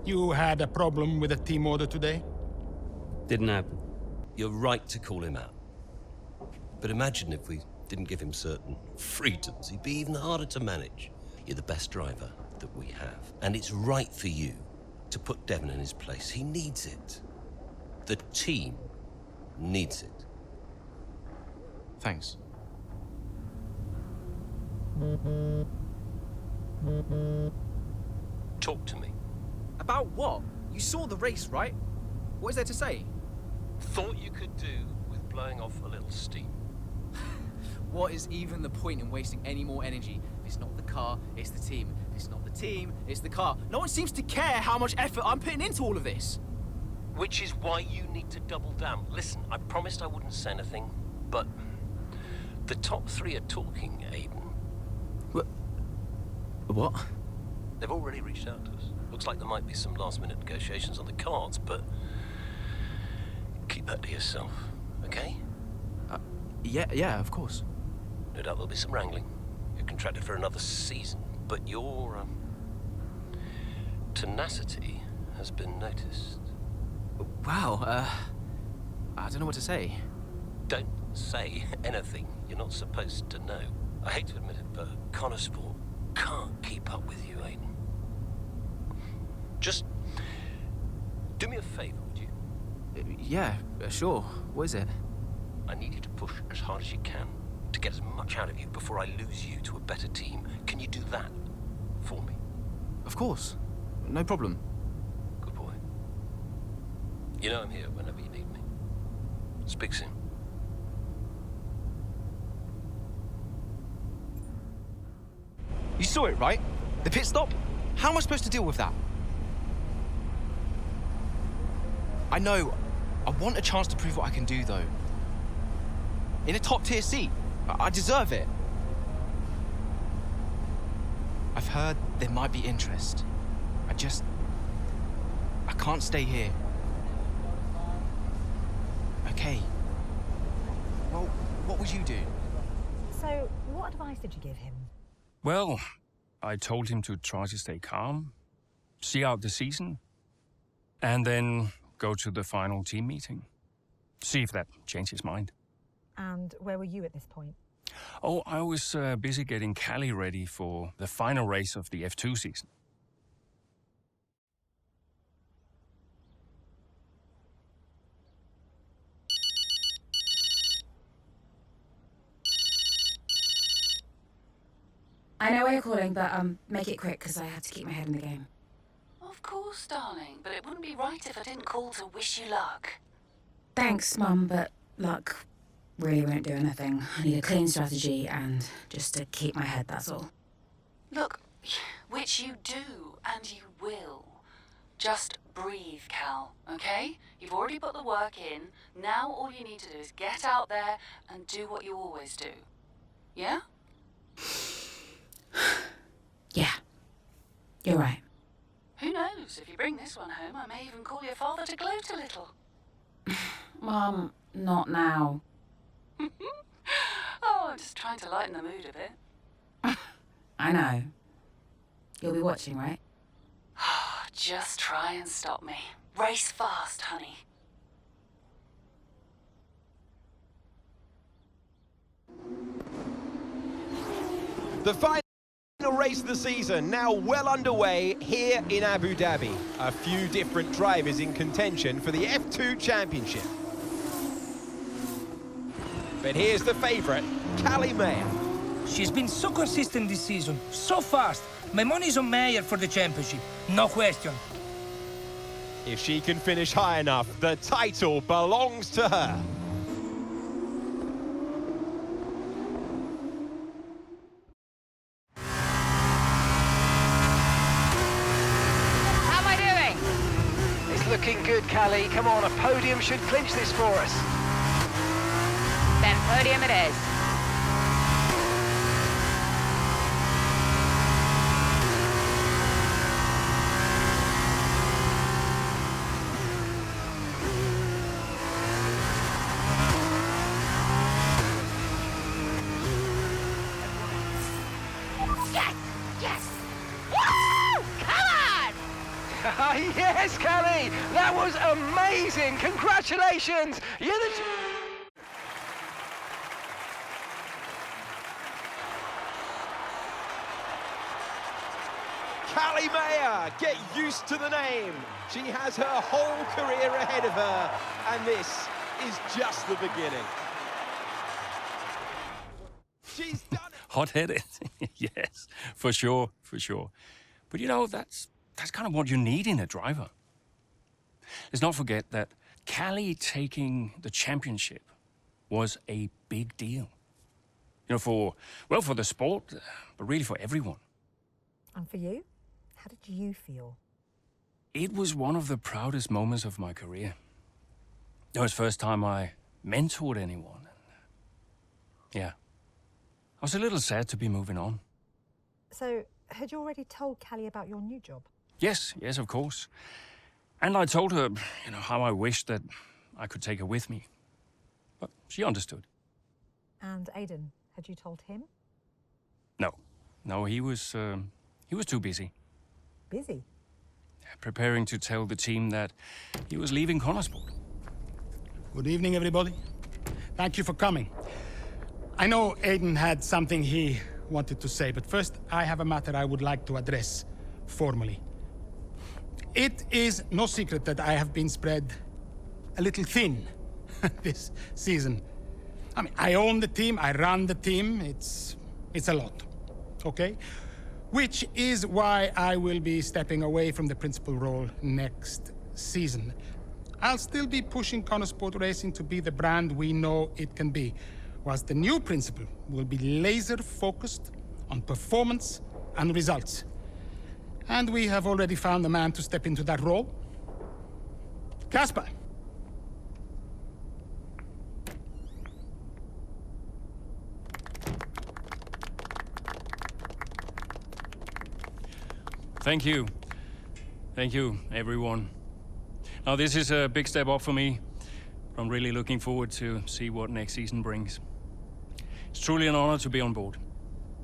You had a problem with a team order today? Didn't happen. You're right to call him out. But imagine if we didn't give him certain freedoms. He'd be even harder to manage. You're the best driver that we have. And it's right for you to put Devon in his place. He needs it. The team needs it. Thanks. Talk to me. About what? You saw the race, right? What is there to say? Thought you could do with blowing off a little steam. What is even the point in wasting any more energy? If it's not the car, it's the team. If it's not the team, it's the car. No one seems to care how much effort I'm putting into all of this. Which is why you need to double down. Listen, I promised I wouldn't say anything, but the top three are talking, Aiden. What? They've already reached out to us. Looks like there might be some last-minute negotiations on the cards, but keep that to yourself, okay? Yeah, of course. No doubt there'll be some wrangling. You're contracted for another season, but your tenacity has been noticed. Wow, I don't know what to say. Don't say anything you're not supposed to know. I hate to admit it, but Konnorsport can't keep up with you, Aiden. Just do me a favor, would you? Yeah, sure. What is it? I need you to push as hard as you can to get as much out of you before I lose you to a better team. Can you do that for me? Of course. No problem. Good boy. You know I'm here whenever you need me. Speak soon. You saw it, right? The pit stop? How am I supposed to deal with that? I know. I want a chance to prove what I can do, though. In a top-tier seat. I deserve it. I've heard there might be interest. I can't stay here. Okay. Well, what would you do? So, what advice did you give him? Well, I told him to try to stay calm, see out the season, and then go to the final team meeting. See if that changed his mind. And where were you at this point? Oh, I was busy getting Callie ready for the final race of the F2 season. I know why you're calling, but make it quick, because I had to keep my head in the game. Of course, darling, but it wouldn't be right if I didn't call to wish you luck. Thanks, Mum, but luck really won't do anything. I need a clean strategy and just to keep my head, that's all. Look, which you do, and you will. Just breathe, Cal, okay? You've already put the work in. Now all you need to do is get out there and do what you always do. Yeah? Yeah, you're right. Who knows? If you bring this one home, I may even call your father to gloat a little. Mum, not now. Oh, I'm just trying to lighten the mood a bit. I know. You'll be watching, right? Just try and stop me. Race fast, honey. The final race of the season now well underway here in Abu Dhabi. A few different drivers in contention for the F2 Championship. But here's the favourite, Callie Mayer. She's been so consistent this season, so fast. My money's on Mayer for the championship, no question. If she can finish high enough, the title belongs to her. How am I doing? It's looking good, Callie. Come on, a podium should clinch this for us. Then podium it is. Yes, Callie! That was amazing! Congratulations! You're the... Callie Mayer, get used to the name. She has her whole career ahead of her, and this is just the beginning. She's done it. Hot-headed, yes, for sure, for sure. But you know, that's kind of what you need in a driver. Let's not forget that Callie taking the championship was a big deal. You know, for the sport, but really for everyone. And for you? How did you feel? It was one of the proudest moments of my career. It was the first time I mentored anyone. Yeah. I was a little sad to be moving on. So, had you already told Callie about your new job? Yes, of course. And I told her, you know, how I wished that I could take her with me. But she understood. And Aidan, had you told him? No, he was too busy. Busy? Preparing to tell the team that he was leaving Konnorsport. Good evening, everybody. Thank you for coming. I know Aidan had something he wanted to say, but first I have a matter I would like to address formally. It is no secret that I have been spread a little thin this season. I mean, I own the team, I run the team, it's a lot, okay? Which is why I will be stepping away from the principal role next season. I'll still be pushing Konnorsport Racing to be the brand we know it can be, whilst the new principal will be laser-focused on performance and results. And we have already found a man to step into that role. Casper. Thank you. Thank you, everyone. Now, this is a big step up for me. I'm really looking forward to see what next season brings. It's truly an honor to be on board.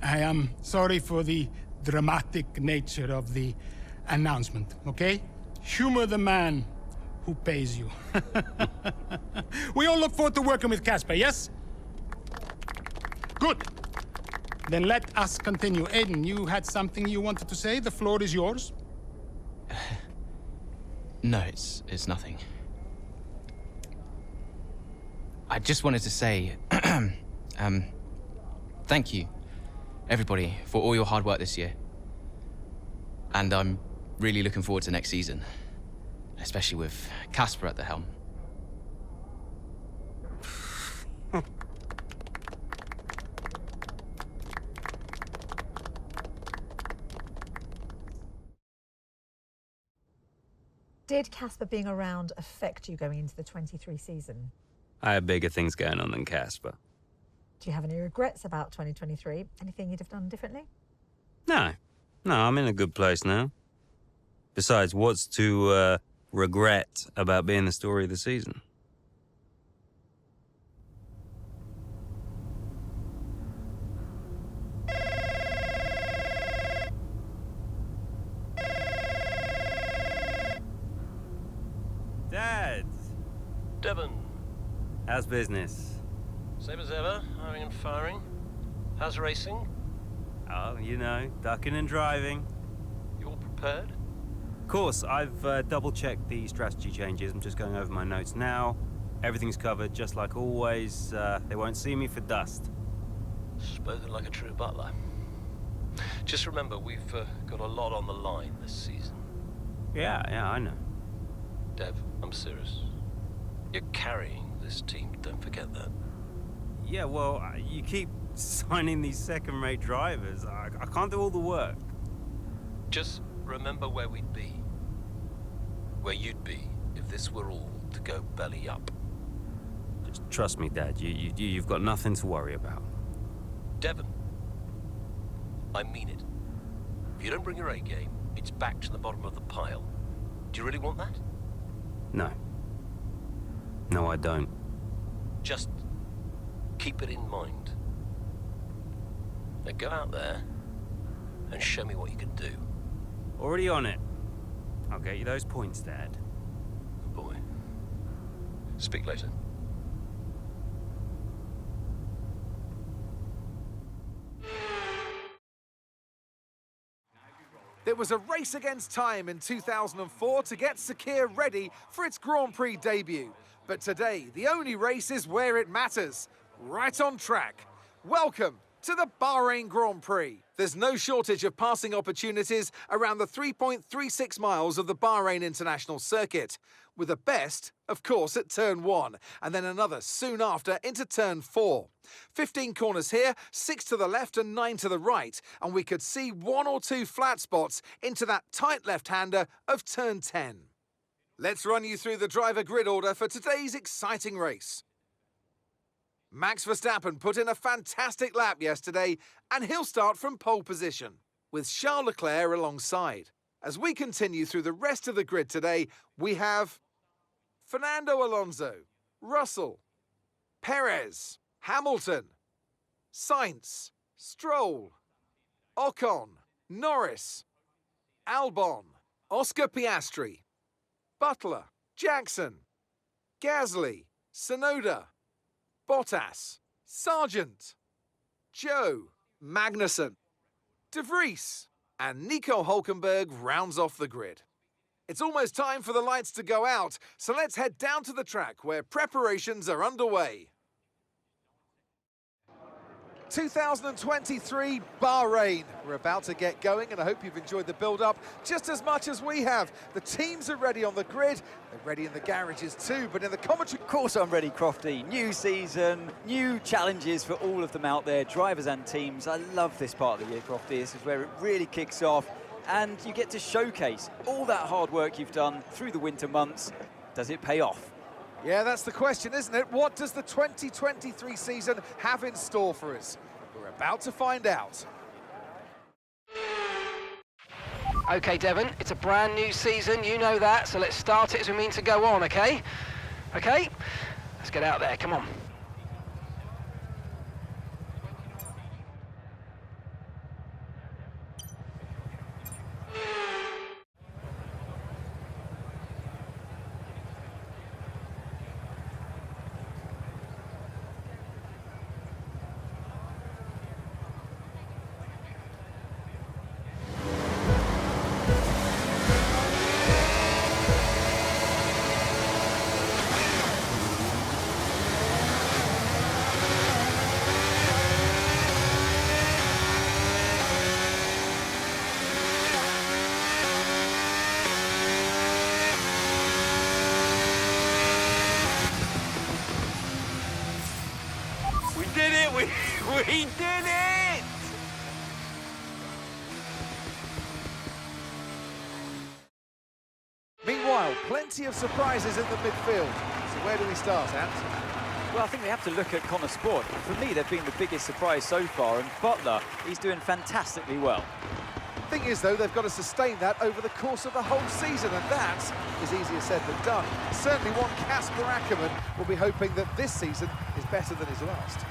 I am sorry for the dramatic nature of the announcement, okay? Humor the man who pays you. We all look forward to working with Casper, yes? Good. Then let us continue. Aidan, you had something you wanted to say? The floor is yours. No, it's nothing. I just wanted to say, thank you, everybody, for all your hard work this year. And I'm really looking forward to next season, especially with Casper at the helm. Did Casper being around affect you going into the 23 season? I have bigger things going on than Casper. Do you have any regrets about 2023? Anything you'd have done differently? No, I'm in a good place now. Besides, what's to regret about being the story of the season? Dad! Devon. How's business? Same as ever, hiring and firing. How's racing? Oh, you know, ducking and driving. You all prepared? Of course, I've double-checked the strategy changes. I'm just going over my notes now. Everything's covered, just like always. They won't see me for dust. Spoken like a true butler. Just remember, we've got a lot on the line this season. Yeah, I know. Dev, I'm serious. You're carrying this team, don't forget that. Yeah, well, you keep signing these second-rate drivers. I can't do all the work. Just remember where we'd be. Where you'd be if this were all to go belly up. Just trust me, Dad. You've got nothing to worry about. Devon, I mean it. If you don't bring your A game, it's back to the bottom of the pile. Do you really want that? No. No, I don't. Just keep it in mind. Now go out there and show me what you can do. Already on it. I'll get you those points, Dad. Good boy. Speak later. There was a race against time in 2004 to get Sakir ready for its Grand Prix debut. But today, the only race is where it matters, right on track. Welcome to the Bahrain Grand Prix. There's no shortage of passing opportunities around the 3.36 miles of the Bahrain International Circuit, with the best, of course, at turn 1, and then another soon after into turn 4. 15 corners here, 6 to the left and 9 to the right, and we could see 1 or 2 flat spots into that tight left-hander of turn 10. Let's run you through the driver grid order for today's exciting race. Max Verstappen put in a fantastic lap yesterday, and he'll start from pole position, with Charles Leclerc alongside. As we continue through the rest of the grid today, we have Fernando Alonso, Russell, Perez, Hamilton, Sainz, Stroll, Ocon, Norris, Albon, Oscar Piastri, Butler, Jackson, Gasly, Tsunoda, Bottas, Sargent, Joe, Magnussen, De Vries, and Nico Hülkenberg rounds off the grid. It's almost time for the lights to go out, so let's head down to the track where preparations are underway. 2023 Bahrain. We're about to get going, and I hope you've enjoyed the build-up just as much as we have. The teams are ready on the grid, they're ready in the garages too, but in the commentary... Of course I'm ready, Crofty. New season, new challenges for all of them out there, drivers and teams. I love this part of the year, Crofty. This is where it really kicks off, and you get to showcase all that hard work you've done through the winter months. Does it pay off? Yeah, that's the question, isn't it? What does the 2023 season have in store for us? We're about to find out. Okay, Devon, it's a brand new season, you know that, so let's start it as we mean to go on, okay? Okay? Let's get out there, come on. We did it! Meanwhile, plenty of surprises in the midfield. So where do we start, Ant? Well, I think we have to look at Konnorsport. For me, they've been the biggest surprise so far, and Butler, he's doing fantastically well. Thing is, though, they've got to sustain that over the course of the whole season, and that is easier said than done. Certainly one Casper Ackermann will be hoping that this season is better than his last.